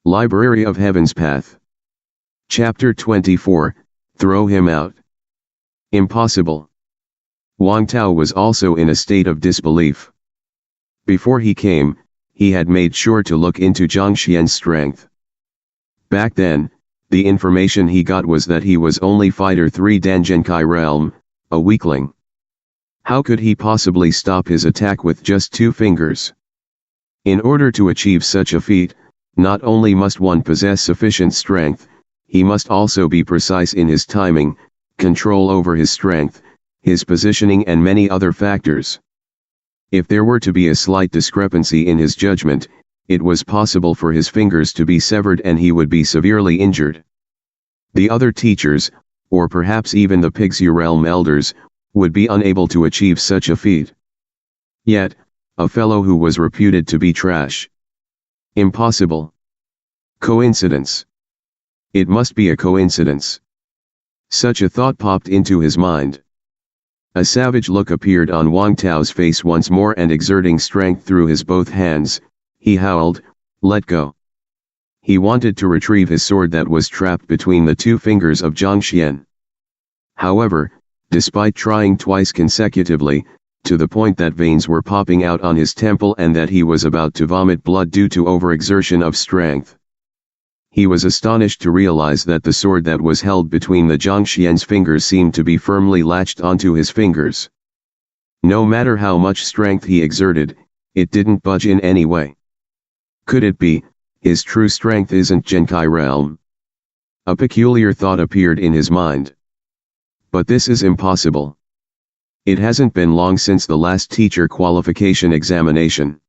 Library of Heaven's Path. Chapter 24, Throw him out. Impossible. Wang Tao was also in a state of disbelief. Before he came, he had made sure to look into Zhang Xuan's strength. Back then, the information he got was that he was only Fighter 3 Dangenkai realm, a weakling. How could he possibly stop his attack with just 2 fingers? In order to achieve such a feat, not only must one possess sufficient strength, he must also be precise in his timing, control over his strength, his positioning and many other factors. If there were to be a slight discrepancy in his judgment, it was possible for his fingers to be severed and he would be severely injured. The other teachers, or perhaps even the Pixie Realm elders, would be unable to achieve such a feat. Yet, a fellow who was reputed to be trash. Impossible. Coincidence. It must be a coincidence. Such a thought popped into his mind. A savage look appeared on Wang Tao's face once more, and exerting strength through his both hands, he howled, "Let go." He wanted to retrieve his sword that was trapped between the 2 fingers of Zhang Xuan. However, despite trying twice consecutively, to the point that veins were popping out on his temple and that he was about to vomit blood due to overexertion of strength, he was astonished to realize that the sword that was held between the Zhang Xuan's fingers seemed to be firmly latched onto his fingers. No matter how much strength he exerted, it didn't budge in any way. Could it be, his true strength isn't Genkai realm? A peculiar thought appeared in his mind. But this is impossible. It hasn't been long since the last teacher qualification examination.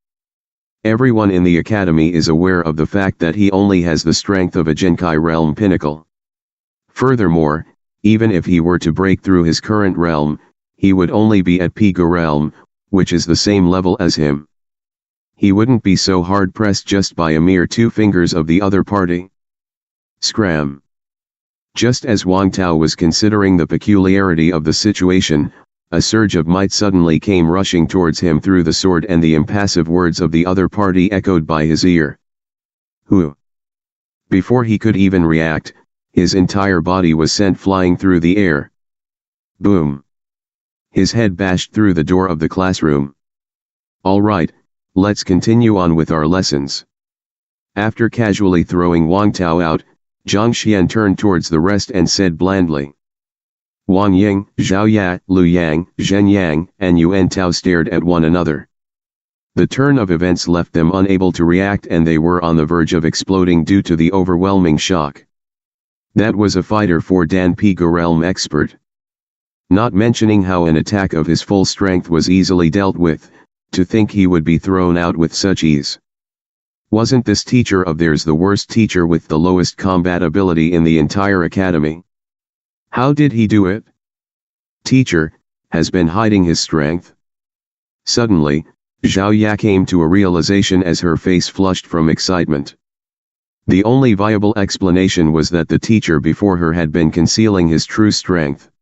Everyone in the academy is aware of the fact that he only has the strength of a Genkai realm pinnacle. Furthermore, even if he were to break through his current realm, he would only be at Piga realm, which is the same level as him. He wouldn't be so hard pressed just by a mere 2 fingers of the other party. Scram. Just as Wang Tao was considering the peculiarity of the situation, a surge of might suddenly came rushing towards him through the sword, and the impassive words of the other party echoed by his ear. Who? Before he could even react, his entire body was sent flying through the air. Boom. His head bashed through the door of the classroom. All right, let's continue on with our lessons. After casually throwing Wang Tao out, Zhang Xuan turned towards the rest and said blandly. Wang Ying, Zhao Ya, Lu Yang, Zhen Yang, and Yuan Tao stared at one another. The turn of events left them unable to react, and they were on the verge of exploding due to the overwhelming shock. That was a Fighter 4 Dan Piga realm expert. Not mentioning how an attack of his full strength was easily dealt with, to think he would be thrown out with such ease. Wasn't this teacher of theirs the worst teacher with the lowest combat ability in the entire academy? How did he do it? Teacher, has been hiding his strength? Suddenly, Zhao Ya came to a realization as her face flushed from excitement. The only viable explanation was that the teacher before her had been concealing his true strength.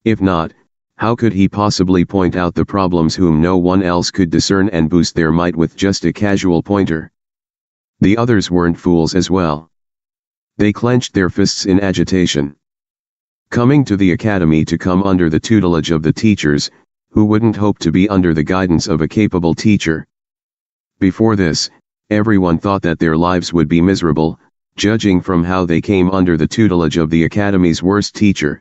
If not, how could he possibly point out the problems whom no one else could discern and boost their might with just a casual pointer? The others weren't fools as well. They clenched their fists in agitation. Coming to the academy to come under the tutelage of the teachers, who wouldn't hope to be under the guidance of a capable teacher? Before this, everyone thought that their lives would be miserable, judging from how they came under the tutelage of the academy's worst teacher.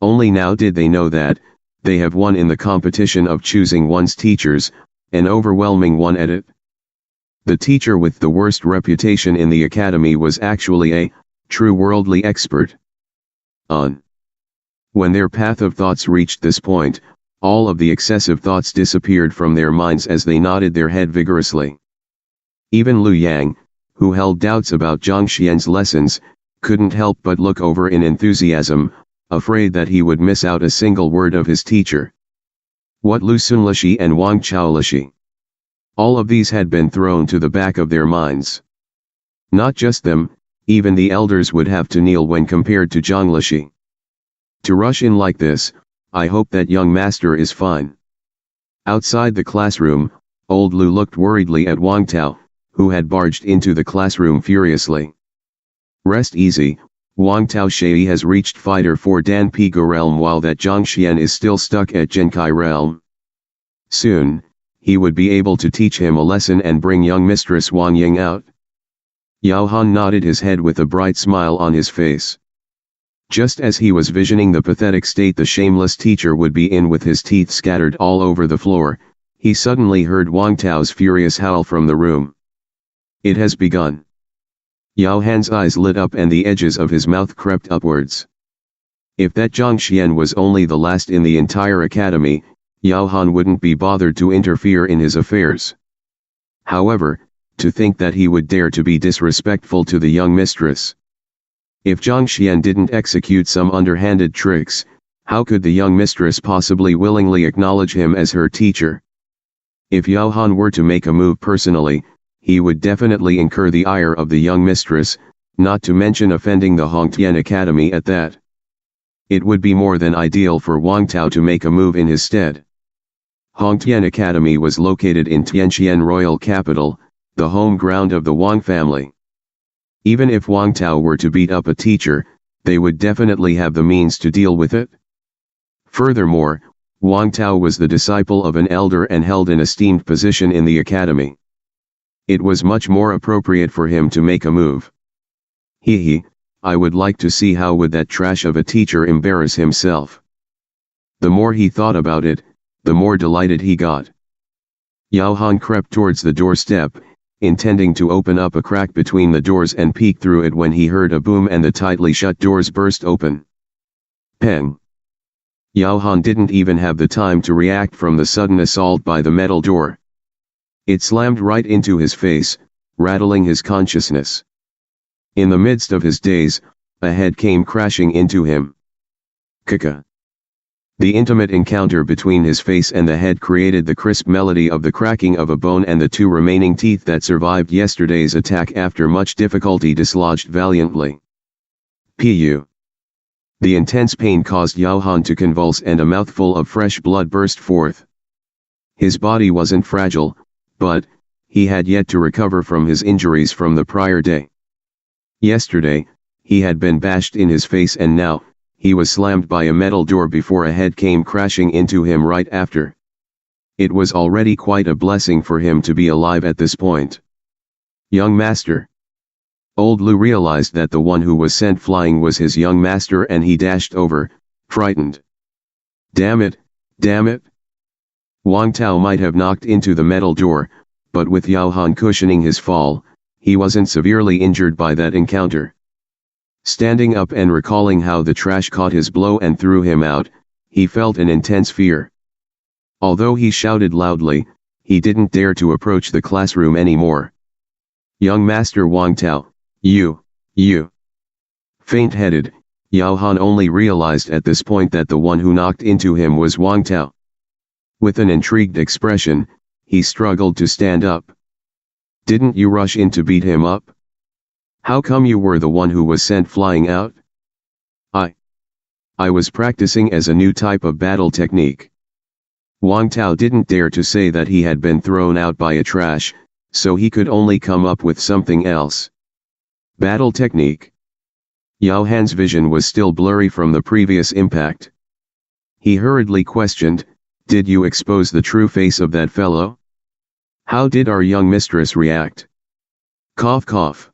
Only now did they know that, they have won in the competition of choosing one's teachers, an overwhelming one at it. The teacher with the worst reputation in the academy was actually a true worldly expert. When their path of thoughts reached this point, all of the excessive thoughts disappeared from their minds as they nodded their head vigorously. Even Lu Yang, who held doubts about Zhang Xuan's lessons, couldn't help but look over in enthusiasm, afraid that he would miss out a single word of his teacher. What Lu Sunlishi and Wang Chaolishi? All of these had been thrown to the back of their minds. Not just them, even the elders would have to kneel when compared to Zhang Lishi. To rush in like this, I hope that young master is fine. Outside the classroom, old Lu looked worriedly at Wang Tao, who had barged into the classroom furiously. Rest easy, Wang Tao Shui has reached Fighter 4 Dan Piga realm while that Zhang Xuan is still stuck at Genkai realm. Soon, he would be able to teach him a lesson and bring young mistress Wang Ying out. Yao Han nodded his head with a bright smile on his face. Just as he was visioning the pathetic state the shameless teacher would be in with his teeth scattered all over the floor, he suddenly heard Wang Tao's furious howl from the room. It has begun. Yao Han's eyes lit up and the edges of his mouth crept upwards. If that Zhang Xuan was only the last in the entire academy, Yao Han wouldn't be bothered to interfere in his affairs. However, to think that he would dare to be disrespectful to the young mistress. If Zhang Xuan didn't execute some underhanded tricks, how could the young mistress possibly willingly acknowledge him as her teacher? If Yao Han were to make a move personally, he would definitely incur the ire of the young mistress, not to mention offending the Hongtian Academy at that. It would be more than ideal for Wang Tao to make a move in his stead. Hongtian Academy was located in Tianqian royal capital, the home ground of the Wang family. Even if Wang Tao were to beat up a teacher, they would definitely have the means to deal with it. Furthermore, Wang Tao was the disciple of an elder and held an esteemed position in the academy. It was much more appropriate for him to make a move. I would like to see how would that trash of a teacher embarrass himself. The more he thought about it, the more delighted he got. Yao Han crept towards the doorstep, intending to open up a crack between the doors and peek through it when he heard a boom and the tightly shut doors burst open. Peng! Yao Han didn't even have the time to react from the sudden assault by the metal door. It slammed right into his face, rattling his consciousness. In the midst of his daze, a head came crashing into him. Kaka! The intimate encounter between his face and the head created the crisp melody of the cracking of a bone, and the two remaining teeth that survived yesterday's attack after much difficulty dislodged valiantly. Pu. The intense pain caused Yao Han to convulse and a mouthful of fresh blood burst forth. His body wasn't fragile, but he had yet to recover from his injuries from the prior day. Yesterday, he had been bashed in his face and now, he was slammed by a metal door before a head came crashing into him right after. It was already quite a blessing for him to be alive at this point. Young master. Old Lu realized that the one who was sent flying was his young master and he dashed over, frightened. Damn it, damn it. Wang Tao might have knocked into the metal door, but with Yao Han cushioning his fall, he wasn't severely injured by that encounter. Standing up and recalling how the trash caught his blow and threw him out, he felt an intense fear. Although he shouted loudly, he didn't dare to approach the classroom anymore. Young Master Wang Tao, you. Faint-headed, Yao Han only realized at this point that the one who knocked into him was Wang Tao. With an intrigued expression, he struggled to stand up. Didn't you rush in to beat him up? How come you were the one who was sent flying out? I was practicing as a new type of battle technique. Wang Tao didn't dare to say that he had been thrown out by a trash, so he could only come up with something else. Battle technique? Yao Han's vision was still blurry from the previous impact. He hurriedly questioned, did you expose the true face of that fellow? How did our young mistress react? Cough cough.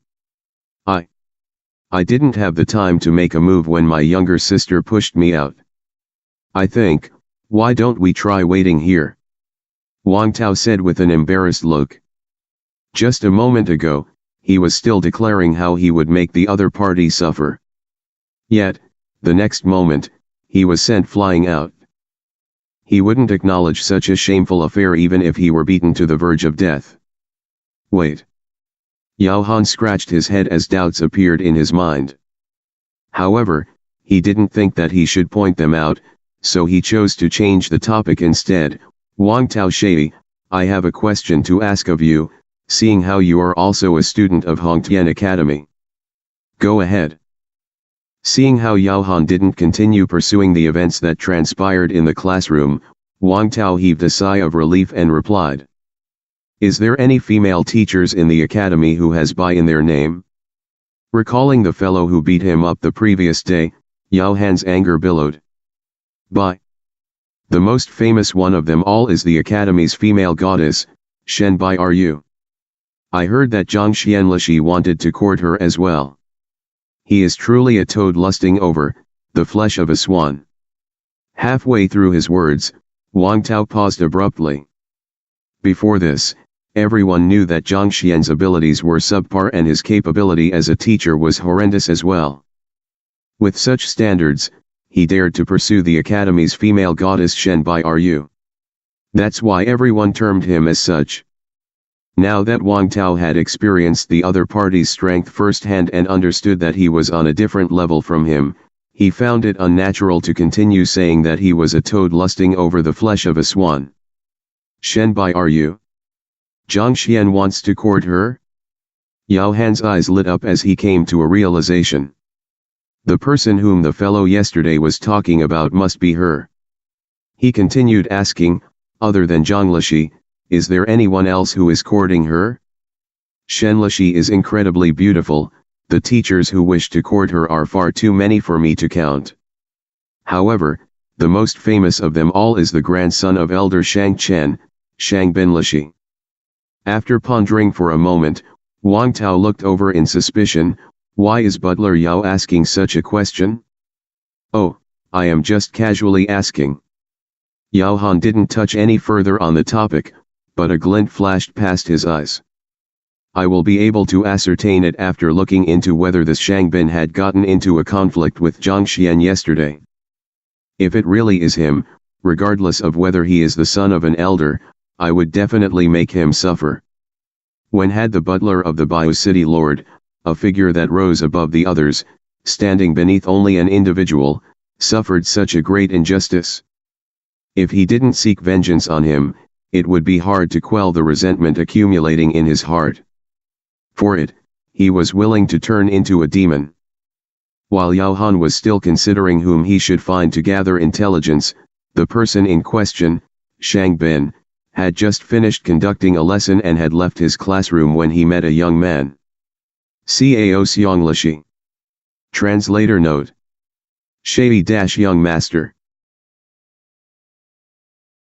I didn't have the time to make a move when my younger sister pushed me out. I think, why don't we try waiting here? Wang Tao said with an embarrassed look. Just a moment ago, he was still declaring how he would make the other party suffer. Yet, the next moment, he was sent flying out. He wouldn't acknowledge such a shameful affair even if he were beaten to the verge of death. Wait. Yao Han scratched his head as doubts appeared in his mind. However, he didn't think that he should point them out, so he chose to change the topic instead. Wang Tao Shui, I have a question to ask of you, seeing how you are also a student of Hongtian Academy. Go ahead. Seeing how Yao Han didn't continue pursuing the events that transpired in the classroom, Wang Tao heaved a sigh of relief and replied. Is there any female teachers in the academy who has Bai in their name? Recalling the fellow who beat him up the previous day, Yao Han's anger billowed. Bai. The most famous one of them all is the academy's female goddess, Shen Bai. Are you? I heard that Zhang Xuan wanted to court her as well. He is truly a toad lusting over the flesh of a swan. Halfway through his words, Wang Tao paused abruptly. Before this, everyone knew that Zhang Xuan's abilities were subpar and his capability as a teacher was horrendous as well. With such standards, he dared to pursue the academy's female goddess Shen Bai. Are you? That's why everyone termed him as such. Now that Wang Tao had experienced the other party's strength firsthand and understood that he was on a different level from him, he found it unnatural to continue saying that he was a toad lusting over the flesh of a swan. Shen Bai. Are you? Zhang Xuan wants to court her? Yao Han's eyes lit up as he came to a realization. The person whom the fellow yesterday was talking about must be her. He continued asking, other than Zhang Lishi, is there anyone else who is courting her? Shen Lishi is incredibly beautiful, the teachers who wish to court her are far too many for me to count. However, the most famous of them all is the grandson of elder Shang Chen, Shang bin Lishi. After pondering for a moment, Wang Tao looked over in suspicion. Why is Butler Yao asking such a question? Oh, I am just casually asking. Yao Han didn't touch any further on the topic, but a glint flashed past his eyes. I will be able to ascertain it after looking into whether this Shang Bin had gotten into a conflict with Zhang Xuan yesterday. If it really is him, regardless of whether he is the son of an elder, I would definitely make him suffer. When had the butler of the Bio City Lord, a figure that rose above the others, standing beneath only an individual, suffered such a great injustice? If he didn't seek vengeance on him, it would be hard to quell the resentment accumulating in his heart. For it, he was willing to turn into a demon. While Yao Han was still considering whom he should find to gather intelligence, the person in question, Shang Bin, had just finished conducting a lesson and had left his classroom when he met a young man. Cao Xiang Lishi. Translator note. Shay-young master.